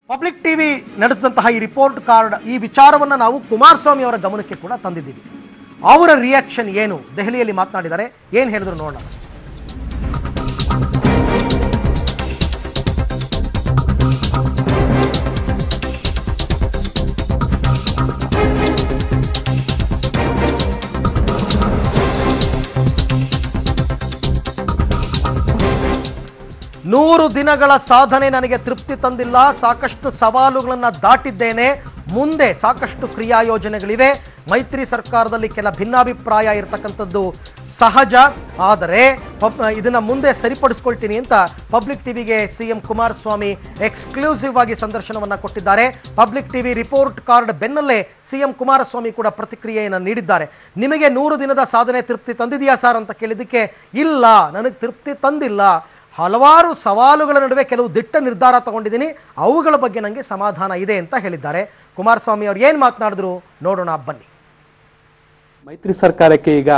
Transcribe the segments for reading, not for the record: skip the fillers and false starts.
Public TV ನಡೆಸಿದಂತಹ ಈ report card ಈ ವಿಚಾರವನ್ನು ನಾವು ಕುಮಾರಸ್ವಾಮಿ ಅವರ ಗಮನಕ್ಕೆ ಕೂಡ ತಂದಿದ್ದೀವಿ. ಅವರ ರಿಯಾಕ್ಷನ್ ಏನು, ದೆಹಲಿಯಲ್ಲಿ ಮಾತನಾಡಿದ್ದಾರೆ, ಏನು ಹೇಳಿದ್ರು ನೋಡೋಣ. ನೂರು ದಿನಗಳ ಸಾಧನೆ ನನಗೆ ತೃಪ್ತಿ ತಂದಿಲ್ಲ, ಸಾಕಷ್ಟು ಸವಾಲುಗಳನ್ನು ದಾಟಿದ್ದೇನೆ, ಮುಂದೆ ಸಾಕಷ್ಟು ಕ್ರಿಯಾ ಯೋಜನೆಗಳಿವೆ. ಮೈತ್ರಿ ಸರ್ಕಾರದಲ್ಲಿ ಕೆಲ ಭಿನ್ನಾಭಿಪ್ರಾಯ ಇರತಕ್ಕಂಥದ್ದು ಸಹಜ, ಆದರೆ ಇದನ್ನ ಮುಂದೆ ಸರಿಪಡಿಸ್ಕೊಳ್ತೀನಿ ಅಂತ ಪಬ್ಲಿಕ್ ಟಿವಿಗೆ ಸಿಎಂ ಕುಮಾರಸ್ವಾಮಿ ಎಕ್ಸ್ಕ್ಲೂಸಿವ್ ಆಗಿ ಸಂದರ್ಶನವನ್ನ ಕೊಟ್ಟಿದ್ದಾರೆ. ಪಬ್ಲಿಕ್ ಟಿವಿ ರಿಪೋರ್ಟ್ ಕಾರ್ಡ್ ಬೆನ್ನಲ್ಲೇ ಸಿಎಂ ಕುಮಾರಸ್ವಾಮಿ ಕೂಡ ಪ್ರತಿಕ್ರಿಯೆಯನ್ನು ನೀಡಿದ್ದಾರೆ. ನಿಮಗೆ 100 ದಿನದ ಸಾಧನೆ ತೃಪ್ತಿ ತಂದಿದೆಯಾ ಸರ್ ಅಂತ ಕೇಳಿದ್ದಕ್ಕೆ ಇಲ್ಲ, ನನಗೆ ತೃಪ್ತಿ ತಂದಿಲ್ಲ, ಹಲವಾರು ಸವಾಲುಗಳ ನಡುವೆ ಕೆಲವು ದಿಟ್ಟ ನಿರ್ಧಾರ ತಗೊಂಡಿದ್ದೀನಿ, ಅವುಗಳ ಬಗ್ಗೆ ನನಗೆ ಸಮಾಧಾನ ಇದೆ ಅಂತ ಹೇಳಿದ್ದಾರೆ. ಕುಮಾರಸ್ವಾಮಿ ಅವರು ಏನು ಮಾತನಾಡಿದ್ರು ನೋಡೋಣ ಬನ್ನಿ. ಮೈತ್ರಿ ಸರ್ಕಾರಕ್ಕೆ ಈಗ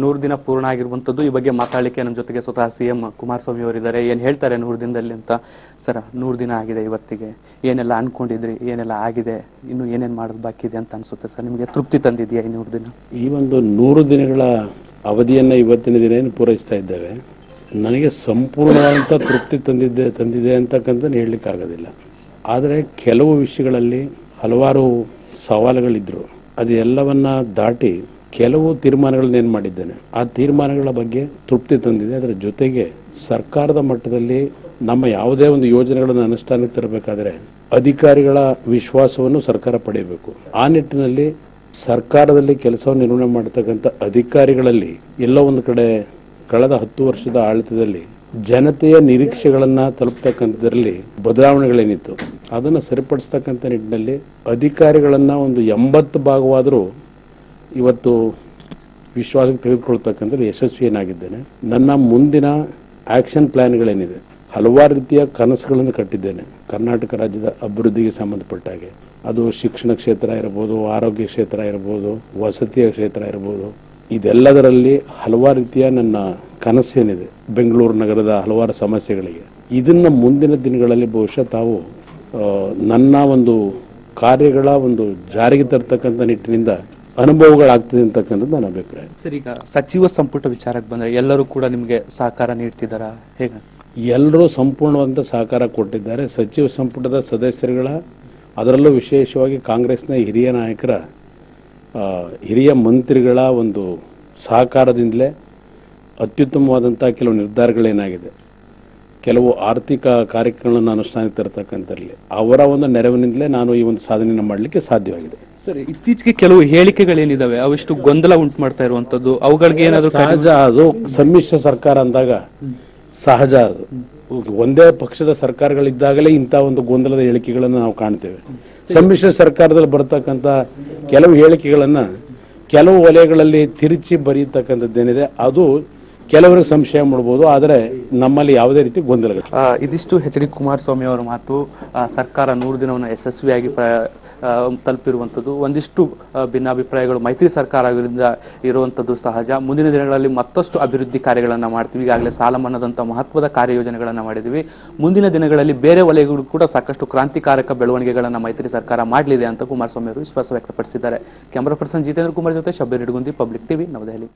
100 ದಿನ ಪೂರ್ಣ ಆಗಿರುವಂಥದ್ದು. ಈ ಬಗ್ಗೆ ಮಾತಾಡಲಿಕ್ಕೆ ನಮ್ಮ ಜೊತೆಗೆ ಸ್ವತಃ ಸಿಎಂ ಕುಮಾರಸ್ವಾಮಿ ಅವರಿದ್ದಾರೆ. ಏನು ಹೇಳ್ತಾರೆ 100 ದಿನದಲ್ಲಿ ಅಂತ? ಸರ್, 100 ದಿನ ಆಗಿದೆ, ಇವತ್ತಿಗೆ ಏನೆಲ್ಲ ಅನ್ಕೊಂಡಿದ್ರಿ, ಏನೆಲ್ಲ ಆಗಿದೆ, ಇನ್ನು ಏನೇನು ಮಾಡೋದು ಬಾಕಿ ಇದೆ ಅಂತ ಅನ್ಸುತ್ತೆ ಸರ್? ನಿಮಗೆ ತೃಪ್ತಿ ತಂದಿದೆಯಾ ಈ 100 ದಿನ? ಈ ಒಂದು 100 ದಿನಗಳ ಅವಧಿಯನ್ನು ಇವತ್ತಿನ ದಿನ ಏನು ಪೂರೈಸ್ತಾ ಇದ್ದೇವೆ, ನನಗೆ ಸಂಪೂರ್ಣವಾದಂಥ ತೃಪ್ತಿ ತಂದಿದೆ ಅಂತಕ್ಕಂಥ ಹೇಳಲಿಕ್ಕಾಗೋದಿಲ್ಲ. ಆದರೆ ಕೆಲವು ವಿಷಯಗಳಲ್ಲಿ ಹಲವಾರು ಸವಾಲುಗಳಿದ್ದರು, ಅದೆಲ್ಲವನ್ನ ದಾಟಿ ಕೆಲವು ತೀರ್ಮಾನಗಳನ್ನೇನು ಮಾಡಿದ್ದೇನೆ, ಆ ತೀರ್ಮಾನಗಳ ಬಗ್ಗೆ ತೃಪ್ತಿ ತಂದಿದೆ. ಅದರ ಜೊತೆಗೆ ಸರ್ಕಾರದ ಮಟ್ಟದಲ್ಲಿ ನಮ್ಮ ಯಾವುದೇ ಒಂದು ಯೋಜನೆಗಳನ್ನು ಅನುಷ್ಠಾನಕ್ಕೆ ತರಬೇಕಾದ್ರೆ ಅಧಿಕಾರಿಗಳ ವಿಶ್ವಾಸವನ್ನು ಸರ್ಕಾರ ಪಡೆಯಬೇಕು. ಆ ನಿಟ್ಟಿನಲ್ಲಿ ಸರ್ಕಾರದಲ್ಲಿ ಕೆಲಸವನ್ನು ನಿರ್ವಹಣೆ ಮಾಡತಕ್ಕಂಥ ಅಧಿಕಾರಿಗಳಲ್ಲಿ ಎಲ್ಲೋ ಒಂದು ಕಡೆ ಕಳೆದ 10 ವರ್ಷದ ಆಡಳಿತದಲ್ಲಿ ಜನತೆಯ ನಿರೀಕ್ಷೆಗಳನ್ನ ತಲುಪತಕ್ಕಂಥದ್ರಲ್ಲಿ ಬದಲಾವಣೆಗಳೇನಿತ್ತು ಅದನ್ನು ಸರಿಪಡಿಸ್ತಕ್ಕಂಥ ನಿಟ್ಟಿನಲ್ಲಿ ಅಧಿಕಾರಿಗಳನ್ನ ಒಂದು 80 ಭಾಗವಾದರೂ ಇವತ್ತು ವಿಶ್ವಾಸಕ್ಕೆ ತೆಗೆದುಕೊಳ್ತಕ್ಕಂಥದ್ದು ಯಶಸ್ವಿಯನ್ನಾಗಿದ್ದೇನೆ. ನನ್ನ ಮುಂದಿನ ಆಕ್ಷನ್ ಪ್ಲಾನ್ಗಳೇನಿದೆ, ಹಲವಾರು ರೀತಿಯ ಕನಸುಗಳನ್ನು ಕಟ್ಟಿದ್ದೇನೆ. ಕರ್ನಾಟಕ ರಾಜ್ಯದ ಅಭಿವೃದ್ಧಿಗೆ ಸಂಬಂಧಪಟ್ಟ ಹಾಗೆ ಅದು ಶಿಕ್ಷಣ ಕ್ಷೇತ್ರ ಇರಬಹುದು, ಆರೋಗ್ಯ ಕ್ಷೇತ್ರ ಇರಬಹುದು, ವಸತಿಯ ಕ್ಷೇತ್ರ ಇರಬಹುದು, ಇದೆಲ್ಲದರಲ್ಲಿ ಹಲವಾರು ರೀತಿಯ ನನ್ನ ಕನಸೇನಿದೆ. ಬೆಂಗಳೂರು ನಗರದ ಹಲವಾರು ಸಮಸ್ಯೆಗಳಿಗೆ ಇದನ್ನ ಮುಂದಿನ ದಿನಗಳಲ್ಲಿ ಬಹುಶಃ ತಾವು ನನ್ನ ಒಂದು ಕಾರ್ಯಗಳ ಒಂದು ಜಾರಿಗೆ ತರ್ತಕ್ಕಂಥ ನಿಟ್ಟಿನಿಂದ ಅನುಭವಗಳಾಗ್ತದೆ ಅಂತಕ್ಕಂಥದ್ದು ನನ್ನ ಅಭಿಪ್ರಾಯ. ಸರ್, ಈಗ ಸಚಿವ ಸಂಪುಟ ವಿಚಾರಕ್ಕೆ ಬಂದರೆ ಎಲ್ಲರೂ ಕೂಡ ನಿಮಗೆ ಸಹಕಾರ ನೀಡ್ತಿದ್ದಾರಾ, ಹೇಗೆ? ಎಲ್ಲರೂ ಸಂಪೂರ್ಣವಾದಂಥ ಸಹಕಾರ ಕೊಟ್ಟಿದ್ದಾರೆ. ಸಚಿವ ಸಂಪುಟದ ಸದಸ್ಯರುಗಳ, ಅದರಲ್ಲೂ ವಿಶೇಷವಾಗಿ ಕಾಂಗ್ರೆಸ್ನ ಹಿರಿಯ ನಾಯಕರ, ಹಿರಿಯ ಮಂತ್ರಿಗಳ ಒಂದು ಸಹಕಾರದಿಂದಲೇ ಅತ್ಯುತ್ತಮವಾದಂಥ ಕೆಲವು ನಿರ್ಧಾರಗಳೇನಾಗಿದೆ, ಕೆಲವು ಆರ್ಥಿಕ ಕಾರ್ಯಕ್ರಮಗಳನ್ನು ಅನುಷ್ಠಾನಕ್ಕೆ ತರತಕ್ಕಂಥಲ್ಲಿ ಅವರ ಒಂದು ನೆರವಿನಿಂದಲೇ ನಾನು ಈ ಒಂದು ಸಾಧನೆಯನ್ನು ಮಾಡಲಿಕ್ಕೆ ಸಾಧ್ಯವಾಗಿದೆ. ಸರ್, ಇತ್ತೀಚೆಗೆ ಕೆಲವು ಹೇಳಿಕೆಗಳೇನಿದಾವೆ ಅವಿಷ್ಟು ಗೊಂದಲ ಉಂಟು ಮಾಡ್ತಾ ಇರುವಂತದ್ದು, ಅವುಗಳಿಗೆ ಏನಾದರೂ ಸಹಜ. ಅದು ಸಮ್ಮಿಶ್ರ ಸರ್ಕಾರ ಅಂದಾಗ ಸಹಜ. ಅದು ಒಂದೇ ಪಕ್ಷದ ಸರ್ಕಾರಗಳಿದ್ದಾಗಲೇ ಇಂಥ ಒಂದು ಗೊಂದಲದ ಹೇಳಿಕೆಗಳನ್ನು ನಾವು ಕಾಣ್ತೇವೆ. ಸಮ್ಮಿಶ್ರ ಸರ್ಕಾರದಲ್ಲಿ ಬರತಕ್ಕಂಥ ಕೆಲವು ಹೇಳಿಕೆಗಳನ್ನು ಕೆಲವು ವಲಯಗಳಲ್ಲಿ ತಿರುಚಿ ಬರೆಯತಕ್ಕಂಥದ್ದೇನಿದೆ ಅದು ಕೆಲವರಿಗೆ ಸಂಶಯ ಮಾಡಬಹುದು, ಆದರೆ ನಮ್ಮಲ್ಲಿ ಯಾವುದೇ ರೀತಿ ಗೊಂದಲಗಳು. ಇದಿಷ್ಟು ಎಚ್.ಡಿ. ಕುಮಾರಸ್ವಾಮಿ ಅವರ ಮಾತು. ಸರ್ಕಾರ 100 ದಿನವನ್ನು ಯಶಸ್ವಿಯಾಗಿ ತಲುಪಿರುವಂಥದ್ದು. ಒಂದಿಷ್ಟು ಭಿನ್ನಾಭಿಪ್ರಾಯಗಳು ಮೈತ್ರಿ ಸರ್ಕಾರದಿಂದ ಇರುವಂಥದ್ದು ಸಹಜ. ಮುಂದಿನ ದಿನಗಳಲ್ಲಿ ಮತ್ತಷ್ಟು ಅಭಿವೃದ್ಧಿ ಕಾರ್ಯಗಳನ್ನು ಮಾಡ್ತೀವಿ. ಈಗಾಗಲೇ ಸಾಲ ಮನ್ನಾದಂಥ ಮಹತ್ವದ ಕಾರ್ಯಯೋಜನೆಗಳನ್ನು ಮಾಡಿದ್ದೀವಿ. ಮುಂದಿನ ದಿನಗಳಲ್ಲಿ ಬೇರೆ ವಲಯಗಳು ಕೂಡ ಸಾಕಷ್ಟು ಕ್ರಾಂತಿಕಾರಕ ಬೆಳವಣಿಗೆಗಳನ್ನು ಮೈತ್ರಿ ಸರ್ಕಾರ ಮಾಡಲಿದೆ ಅಂತ ಕುಮಾರಸ್ವಾಮಿ ಅವರು ವಿಶ್ವಾಸ ವ್ಯಕ್ತಪಡಿಸಿದ್ದಾರೆ. ಕ್ಯಾಮರಾ ಪರ್ಸನ್ ಜಿತೇಂದ್ರ ಕುಮಾರ್ ಜೊತೆ ಶಬ್ಬೀರ್ ಹಿಡಗುಂದಿ, ಪಬ್ಲಿಕ್ ಟಿವಿ, ನವದೆಹಲಿ.